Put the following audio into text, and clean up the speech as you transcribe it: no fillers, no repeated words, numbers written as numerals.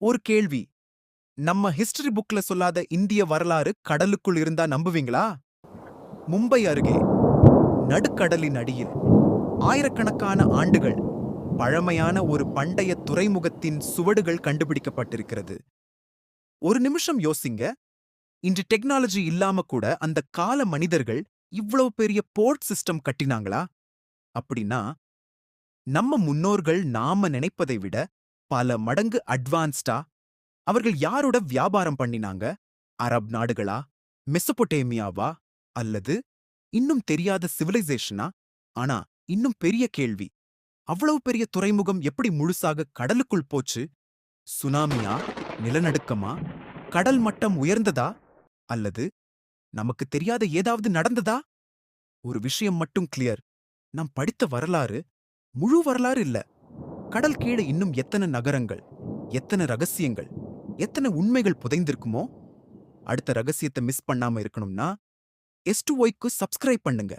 ஒரு கேள்வி. நம்ம ஹிஸ்டரி புக்ல சொல்லாத இந்திய வரலாறு கடலுக்குள் இருந்தா நம்புவீங்களா? மும்பை அருகே, நடுக்கடலின் அடியில், ஆயிரக்கணக்கான ஆண்டுகள் பழமையான ஒரு பண்டைய துறைமுகத்தின் சுவடுகள் கண்டுபிடிக்கப்பட்டிருக்கிறது. ஒரு நிமிஷம் யோசிங்க. இன்று டெக்னாலஜி இல்லாம கூட அந்த கால மனிதர்கள் இவ்வளவு பெரிய போர்ட் சிஸ்டம் கட்டினாங்களா? அப்படின்னா, நம்ம முன்னோர்கள் நாம நினைப்பதை விட பல மடங்கு அட்வான்ஸ்டா அவர்கள் யாரோட வியாபாரம் பண்ணினாங்க? அரப் நாடுகளா? மெசொப்பொட்டேமியாவா? அல்லது இன்னும் தெரியாத சிவிலைசேஷனா? ஆனா, இன்னும் பெரிய கேள்வி. அவ்வளவு பெரிய துறைமுகம் எப்படி முழுசாக கடலுக்குள் போச்சு? சுனாமியா? நிலநடுக்கமா? கடல் மட்டம் உயர்ந்ததா? அல்லது நமக்கு தெரியாத ஏதாவது நடந்ததா? ஒரு விஷயம் மட்டும் கிளியர். நாம் படித்த வரலாறு முழு வரலாறு இல்ல. கடல் கீழே இன்னும் எத்தனை நகரங்கள், எத்தனை ரகசியங்கள், எத்தனை உண்மைகள் புதைந்திருக்குமோ? அடுத்த ரகசியத்தை மிஸ் பண்ணாம இருக்கணும்னா, S2Yக்கு சப்ஸ்கிரைப் பண்ணுங்க.